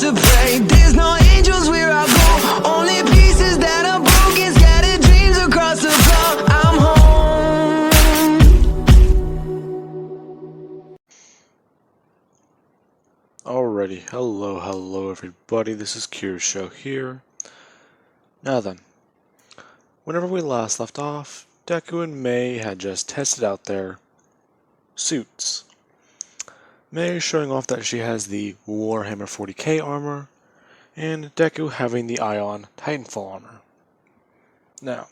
to pray. There's no angels where I go, only pieces that are broken, scattered dreams across the floor. I'm home. Alrighty, hello everybody, this is Show here. Now then, whenever we last left off, Deku and May had just tested out their suits. May showing off that she has the Warhammer 40k armor, and Deku having the Ion Titanfall armor. Now,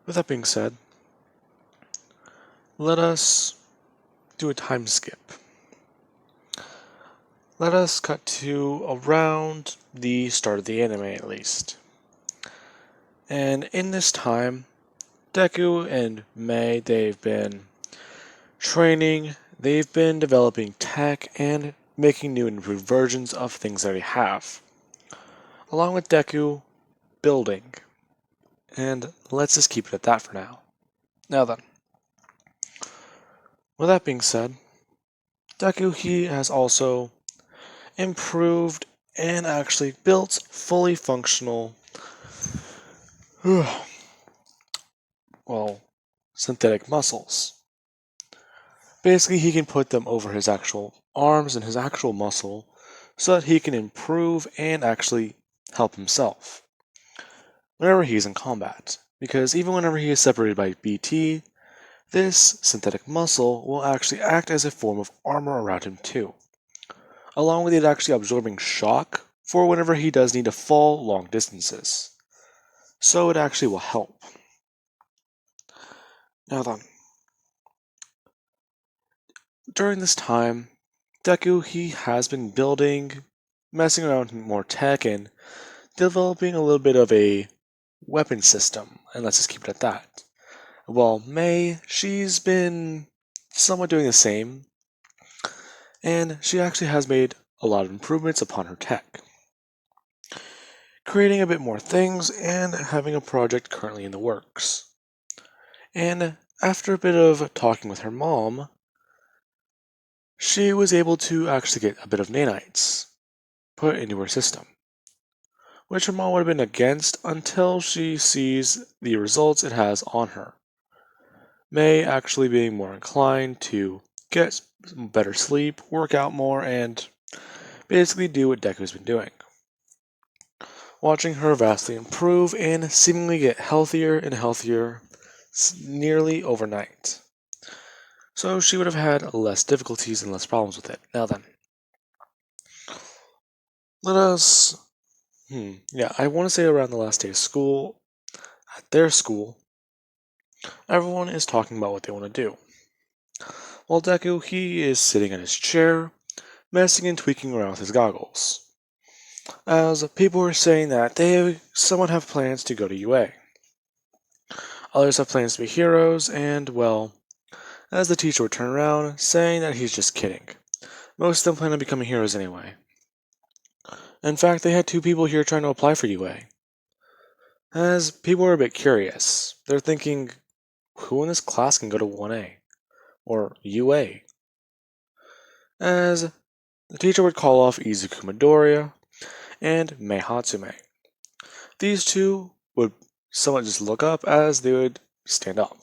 with that being said, let us do a time skip. Let us cut to around the start of the anime at least. And in this time, Deku and May, they've been training, they've been developing tech and making new and improved versions of things that they have. Along with Deku, building. And let's just keep it at that for now. Now then, with that being said, Deku, he has also improved and actually built fully functional synthetic muscles. Basically, he can put them over his actual arms and his actual muscle so that he can improve and actually help himself whenever he's in combat. Because even whenever he is separated by BT, this synthetic muscle will actually act as a form of armor around him too, along with it actually absorbing shock for whenever he does need to fall long distances. So it actually will help. Now then, during this time, Deku, he has been building, messing around with more tech, and developing a little bit of a weapon system, and let's just keep it at that. While May, she's been somewhat doing the same, and she actually has made a lot of improvements upon her tech, creating a bit more things and having a project currently in the works. And after a bit of talking with her mom, she was able to actually get a bit of nanites put into her system, which her mom would have been against until she sees the results it has on her. May actually being more inclined to get better sleep, work out more, and basically do what Deku's been doing. Watching her vastly improve and seemingly get healthier and healthier nearly overnight. So she would have had less difficulties and less problems with it. Now then, let us... I want to say around the last day of school, at their school, everyone is talking about what they want to do. While Deku, he is sitting in his chair, messing and tweaking around with his goggles. As people are saying that somewhat have plans to go to UA. Others have plans to be heroes, and, well, as the teacher would turn around, saying that he's just kidding. Most of them plan on becoming heroes anyway. In fact, they had 2 people here trying to apply for UA. As people are a bit curious, they're thinking, who in this class can go to 1A? Or UA? As the teacher would call off Izuku Midoriya and Mei Hatsume. These 2 would somewhat just look up as they would stand up.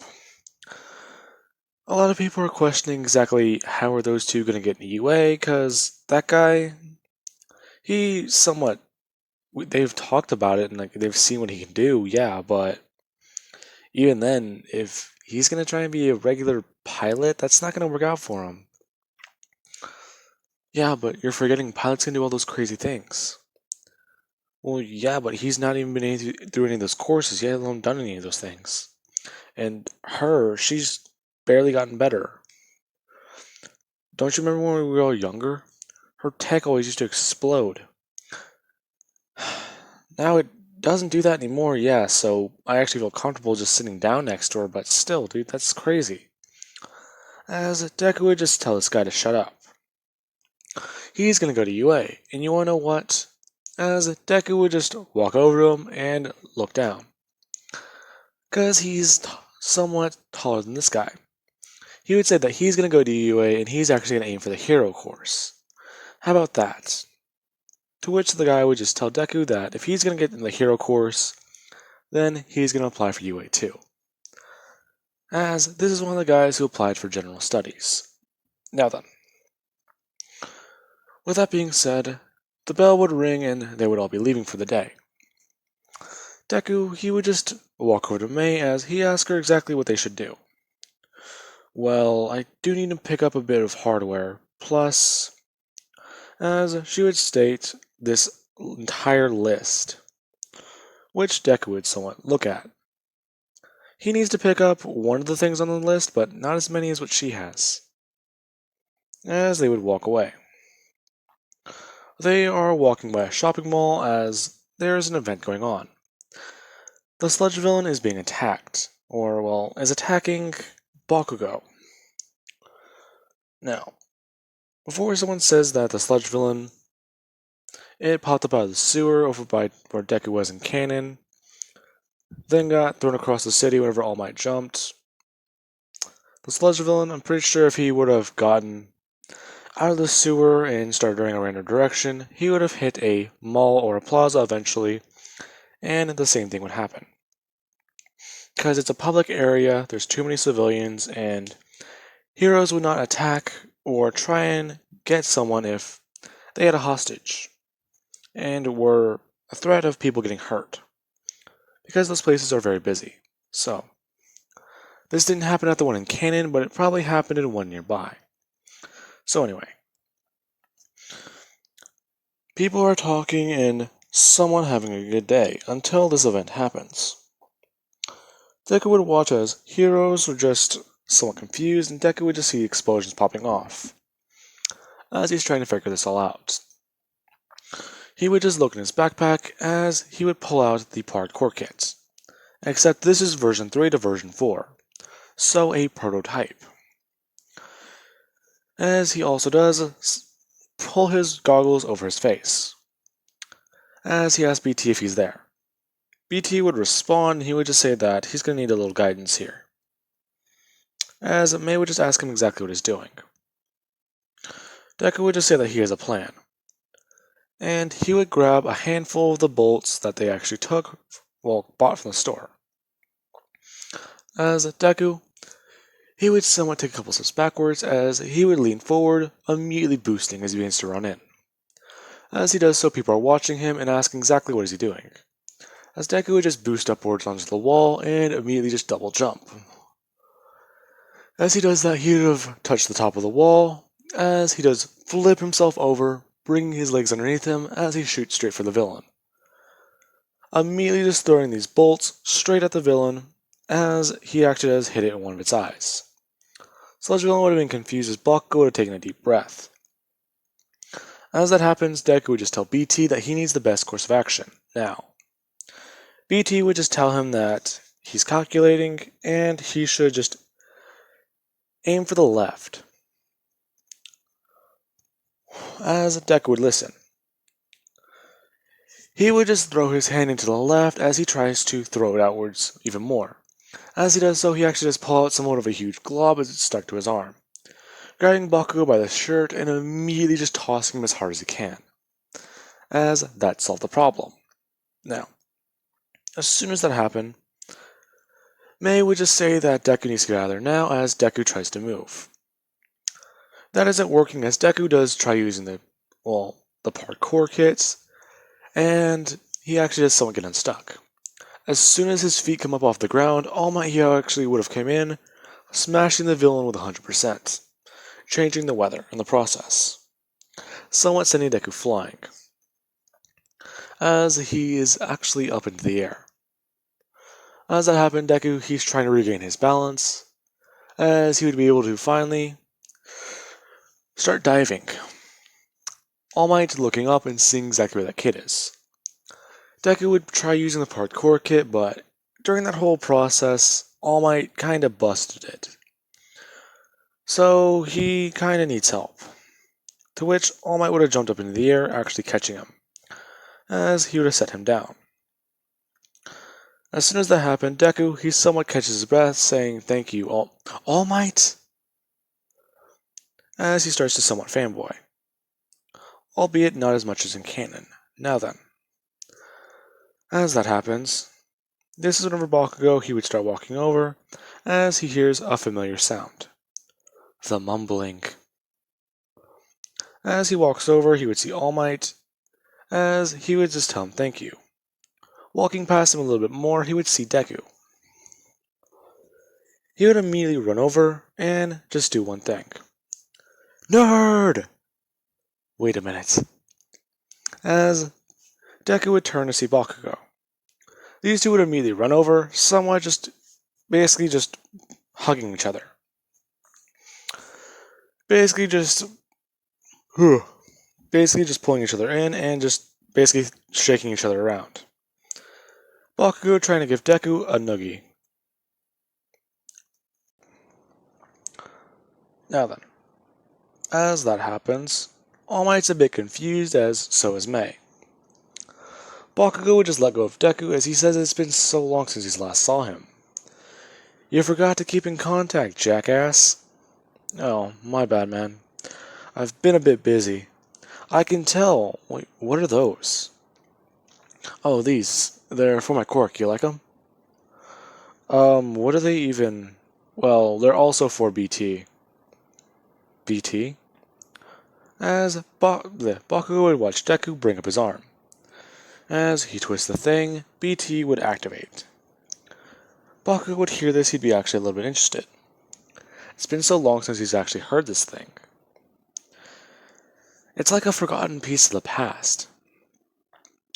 A lot of people are questioning exactly how are those 2 going to get into UA, because that guy, they've talked about it and they've seen what he can do, yeah, but even then, if he's going to try and be a regular pilot, that's not going to work out for him. Yeah, but you're forgetting pilots can do all those crazy things. Well, yeah, but he's not even been through any of those courses, yet alone done any of those things. And she's barely gotten better. Don't you remember when we were all younger? Her tech always used to explode. Now it doesn't do that anymore, yeah, so I actually feel comfortable just sitting down next to her, but still, dude, that's crazy. As Deku would just tell this guy to shut up. He's gonna go to UA, and you wanna know what? As Deku would just walk over to him and look down. Because he's somewhat taller than this guy. He would say that he's gonna go to UA and he's actually gonna aim for the hero course. How about that? To which the guy would just tell Deku that if he's going to get in the hero course, then he's going to apply for UA too, as this is one of the guys who applied for general studies. Now then, with that being said, the bell would ring and they would all be leaving for the day. Deku, he would just walk over to Mei as he asked her exactly what they should do. Well, I do need to pick up a bit of hardware, plus, as she would state, this entire list, which Deku would somewhat look at. He needs to pick up one of the things on the list, but not as many as what she has. As they would walk away. They are walking by a shopping mall as there is an event going on. The Sludge villain is being attacked, or, well, is attacking Bakugo. Now, before someone says that the Sludge villain, it popped up out of the sewer over by where Deku was in canon, then got thrown across the city whenever All Might jumped. The Sludge villain, I'm pretty sure if he would have gotten out of the sewer and started running a random direction, he would have hit a mall or a plaza eventually, and the same thing would happen. Because it's a public area, there's too many civilians, and heroes would not attack or try and get someone if they had a hostage and were a threat of people getting hurt, because those places are very busy. So, this didn't happen at the one in canon, but it probably happened in one nearby. So anyway, people are talking and someone having a good day until this event happens. Deku would watch as heroes were just somewhat confused, and Deku would just see explosions popping off as he's trying to figure this all out. He would just look in his backpack as he would pull out the parkour kit, except this is version 3 to version 4, so a prototype. As he also does pull his goggles over his face, as he asks BT if he's there. BT would respond and he would just say that he's going to need a little guidance here, as Mei would just ask him exactly what he's doing. Deku would just say that he has a plan, and he would grab a handful of the bolts that they actually bought from the store. As Deku, he would somewhat take a couple steps backwards as he would lean forward, immediately boosting as he begins to run in. As he does so, people are watching him and asking exactly what is he doing, as Deku would just boost upwards onto the wall and immediately just double jump. As he does that, he would have touched the top of the wall, as he does flip himself over, bringing his legs underneath him as he shoots straight for the villain. Immediately just throwing these bolts straight at the villain, as he actually does hit it in one of its eyes. Sludge villain would have been confused as Bakugo would have taken a deep breath. As that happens, Deku would just tell BT that he needs the best course of action now. BT would just tell him that he's calculating and he should just aim for the left. As Deku would listen, he would just throw his hand into the left as he tries to throw it outwards even more. As he does so, he actually does pull out somewhat of a huge glob as it's stuck to his arm, grabbing Bakugo by the shirt and immediately just tossing him as hard as he can, as that solved the problem. Now, as soon as that happened, Mei would just say that Deku needs to get out of there now as Deku tries to move. That isn't working as Deku does try using the parkour kits, and he actually does somewhat get unstuck. As soon as his feet come up off the ground, All Might Hero actually would have come in, smashing the villain with 100%, changing the weather in the process, somewhat sending Deku flying, as he is actually up into the air. As that happened, Deku, he's trying to regain his balance, as he would be able to finally start diving. All Might looking up and seeing exactly where that kid is. Deku would try using the parkour kit, but during that whole process, All Might kinda busted it. So he kinda needs help. To which All Might would have jumped up into the air, actually catching him, as he would have set him down. As soon as that happened, Deku, he somewhat catches his breath, saying thank you, All Might, as he starts to somewhat fanboy. albeit not as much as in canon. Now then, as that happens, this is whenever Bakugo he would start walking over, as he hears a familiar sound. The mumbling. As he walks over, he would see All Might, as he would just tell him thank you. Walking past him a little bit more, he would see Deku. He would immediately run over and just do one thing. Nerd! Wait a minute. As Deku would turn to see Bakugo. These two would immediately run over, somewhat basically just hugging each other. Basically just pulling each other in and just basically shaking each other around. Bakugo trying to give Deku a noogie. Now then, as that happens, All Might's a bit confused, as so is Mei. Bakugo would just let go of Deku as he says it's been so long since he last saw him. You forgot to keep in contact, jackass. Oh, my bad, man. I've been a bit busy. I can tell. Wait, what are those? Oh, these. They're for my quirk. You like them? What are they even? Well, they're also for BT. BT? As Bakugo would watch Deku bring up his arm. As he twists the thing, BT would activate. Bakugo would hear this, he'd be actually a little bit interested. It's been so long since he's actually heard this thing. It's like a forgotten piece of the past.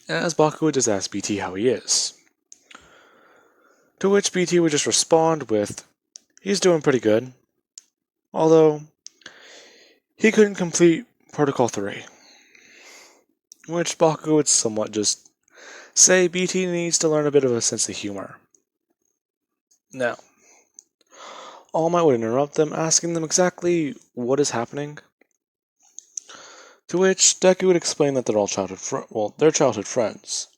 As Bakugo would just ask BT how he is. To which BT would just respond with, he's doing pretty good. Although, he couldn't complete Protocol 3. Which Bakugo would somewhat just say BT needs to learn a bit of a sense of humor. Now, All Might would interrupt them, asking them exactly what is happening. To which Deku would explain that they're all they're childhood friends,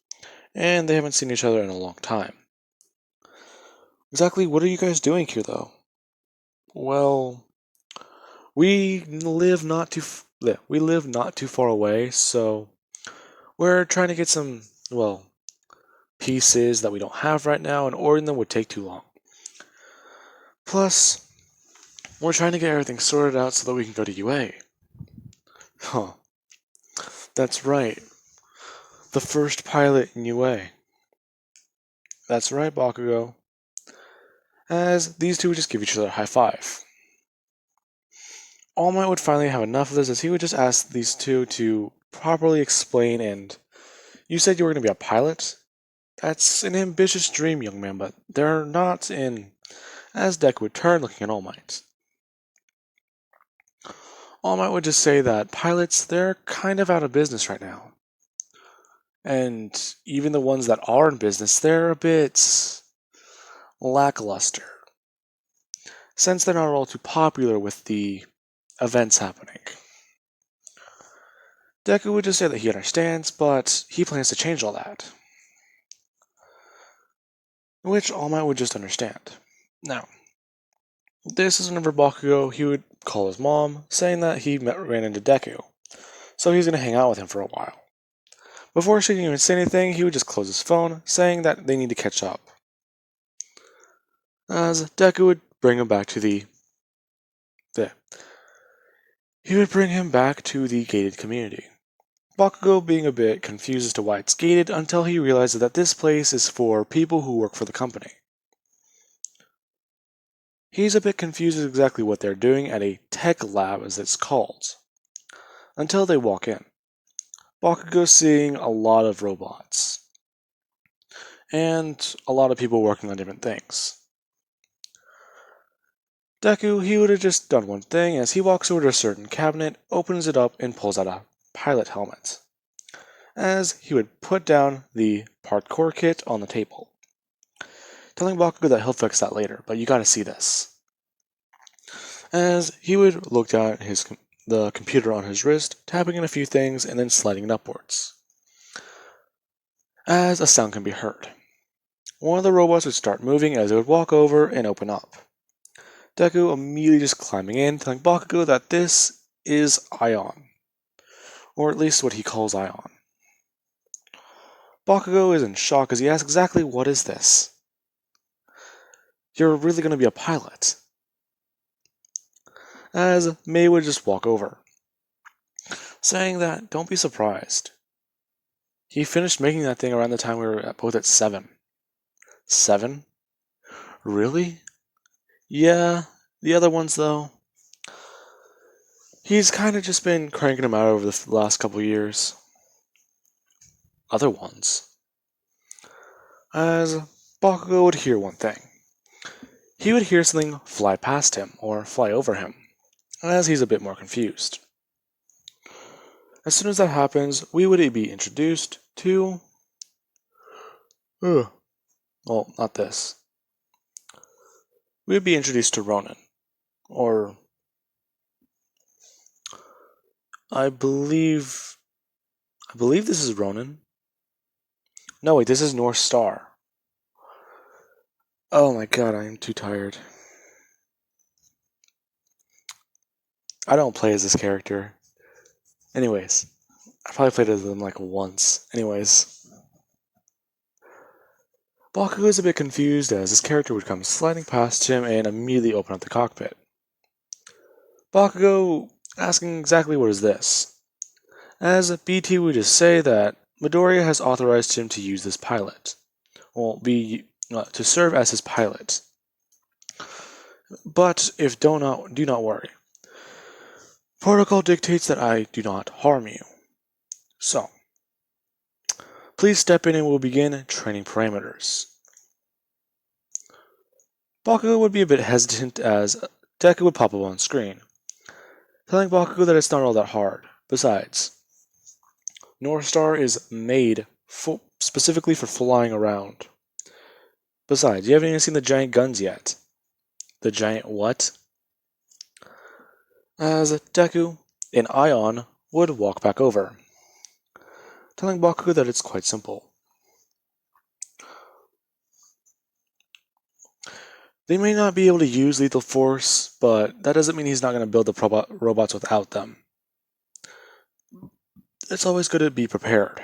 and they haven't seen each other in a long time. Exactly what are you guys doing here, though? Well, we live not too far away, so we're trying to get some, pieces that we don't have right now, and ordering them would take too long. Plus, we're trying to get everything sorted out so that we can go to UA. Huh. That's right. The first pilot in UA. That's right, Bakugo. As these two would just give each other a high five. All Might would finally have enough of this as he would just ask these two to properly explain and... You said you were going to be a pilot? That's an ambitious dream, young man, but they're not in... As Deku would turn, looking at All Might. All Might would just say that pilots, they're kind of out of business right now. And even the ones that are in business, they're a bit lackluster. Since they're not all too popular with the events happening. Deku would just say that he understands, but he plans to change all that. Which All Might would just understand. Now, this is whenever Bakugo, he would call his mom, saying that he ran into Deku, so he's going to hang out with him for a while. Before she can even say anything, he would just close his phone, saying that they need to catch up. As Deku would bring him back to the gated community. Bakugo being a bit confused as to why it's gated until he realizes that this place is for people who work for the company. He's a bit confused as exactly what they're doing at a tech lab, as it's called, until they walk in. Bakugo's seeing a lot of robots, and a lot of people working on different things. Deku, he would have just done one thing as he walks over to a certain cabinet, opens it up, and pulls out a pilot helmet. As he would put down the parkour kit on the table, telling Bakugo that he'll fix that later, but you gotta see this. As he would look down at the computer on his wrist, tapping in a few things and then sliding it upwards. As a sound can be heard. One of the robots would start moving as it would walk over and open up. Deku immediately just climbing in, telling Bakugo that this is Ion. or at least what he calls Ion. Bakugo is in shock as he asks exactly what is this? You're really going to be a pilot? As Mei would just walk over, saying that don't be surprised. He finished making that thing around the time we were both at 7. 7? Really? Yeah, the other ones though. He's kind of just been cranking them out over the last couple years. Other ones. As Bakugo would hear one thing. He would hear something fly past him, or fly over him, as he's a bit more confused. As soon as that happens, we would be introduced to... Well, not this. We would be introduced to Ronin, or... I believe this is Ronin. No, wait, this is North Star. Oh my god, I am too tired. I don't play as this character. Anyways, I probably played as them like once. Anyways. Bakugo is a bit confused as this character would come sliding past him and immediately open up the cockpit. Bakugo asking exactly what is this, as BT would just say that Midoriya has authorized him to use this pilot. To serve as his pilot. But if do not worry. Protocol dictates that I do not harm you. So, please step in and we'll begin training parameters. Bakugo would be a bit hesitant as Deku would pop up on screen, telling Bakugo that it's not all that hard. Besides, North Star is made specifically for flying around. Besides, you haven't even seen the giant guns yet. The giant what? As Deku and Ion would walk back over, telling Bakugo that it's quite simple. They may not be able to use lethal force, but that doesn't mean he's not going to build the robots without them. It's always good to be prepared.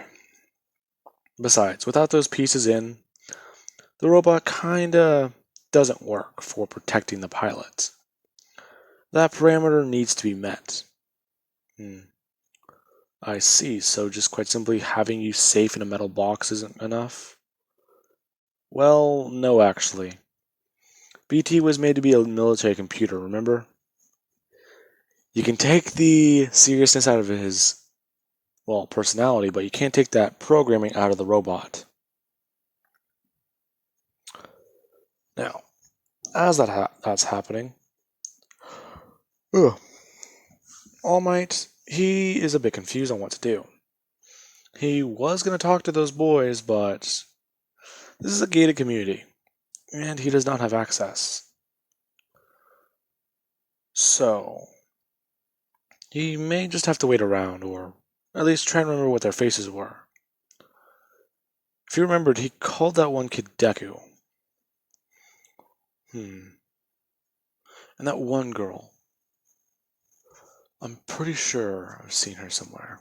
Besides, without those pieces in, the robot kinda doesn't work for protecting the pilot. That parameter needs to be met. I see, so just quite simply having you safe in a metal box isn't enough? Well, no actually. BT was made to be a military computer, remember? You can take the seriousness out of his, personality, but you can't take that programming out of the robot. Now, as that's happening, All Might, he is a bit confused on what to do. He was going to talk to those boys, but this is a gated community, and he does not have access. So, he may just have to wait around, or at least try and remember what their faces were. If you remembered, he called that one kid Deku. And that one girl, I'm pretty sure I've seen her somewhere.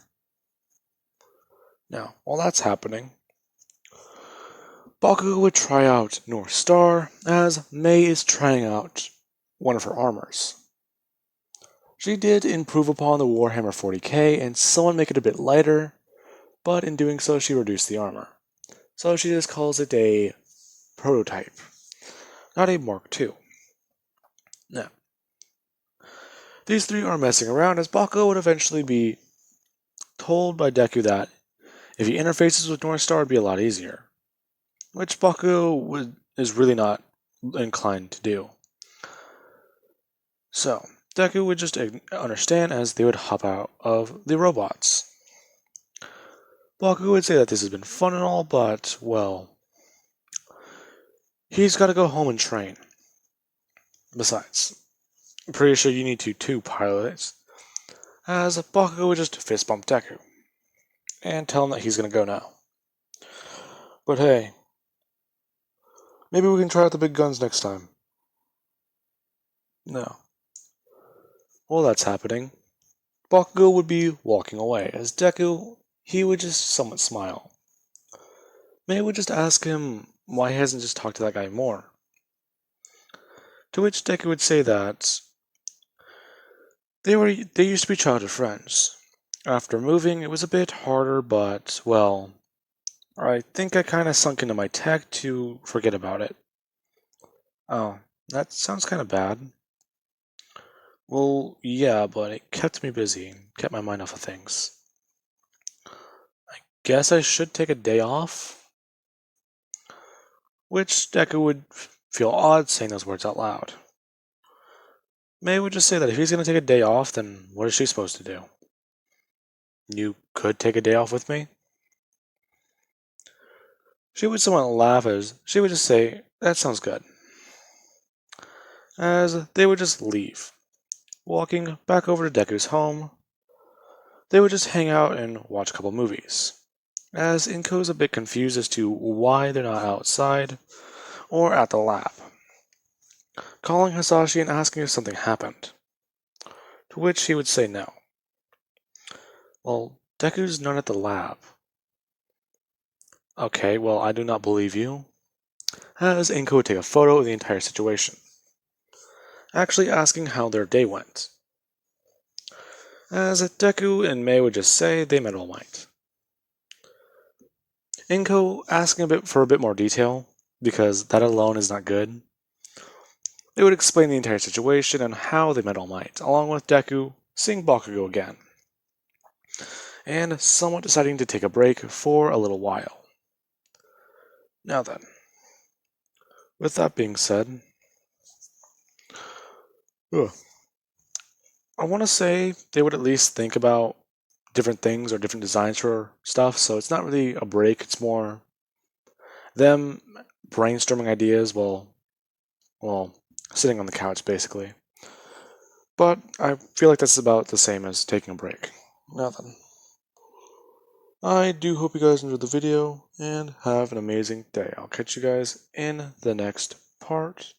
Now, while that's happening, Bakugo would try out North Star as Mei is trying out one of her armors. She did improve upon the Warhammer 40k and somewhat make it a bit lighter, but in doing so she reduced the armor. So she just calls it a prototype, not a Mark II. Now, these three are messing around as Bakugo would eventually be told by Deku that if he interfaces with North Star, it would be a lot easier, which Bakugo is really not inclined to do. So, Deku would just understand as they would hop out of the robots. Bakugo would say that this has been fun and all, but, he's got to go home and train. Besides, I'm pretty sure you need two pilots, as Bakugo would just fist bump Deku and tell him that he's going to go now. But hey, maybe we can try out the big guns next time. No. While that's happening, Bakugo would be walking away, as Deku, he would just somewhat smile. May would just ask him why he hasn't just talked to that guy more. To which Deku would say that they used to be childhood friends. After moving, it was a bit harder, but, well, I think I kinda sunk into my tech to forget about it. Oh, that sounds kinda bad. Well, yeah, but it kept me busy, kept my mind off of things. I guess I should take a day off? Which Deku would feel odd saying those words out loud. May would just say that if he's gonna take a day off, then what is she supposed to do? You could take a day off with me? She would somewhat laugh as she would just say, that sounds good. As they would just leave. Walking back over to Deku's home, they would just hang out and watch a couple movies. As Inko's a bit confused as to why they're not outside or at the lab. Calling Hisashi and asking if something happened. To which he would say no. Well, Deku's not at the lab. Okay, well, I do not believe you. As Inko would take a photo of the entire situation, actually asking how their day went. As Deku and Mei would just say they met All Might. Inko asking for a bit more detail, because that alone is not good. They would explain the entire situation and how they met All Might, along with Deku seeing Bakugo again, and somewhat deciding to take a break for a little while. Now then, with that being said, I want to say they would at least think about different things or different designs for stuff, so it's not really a break, it's more them brainstorming ideas while sitting on the couch, basically. But I feel like that's about the same as taking a break. Now then, I do hope you guys enjoyed the video, and have an amazing day. I'll catch you guys in the next part.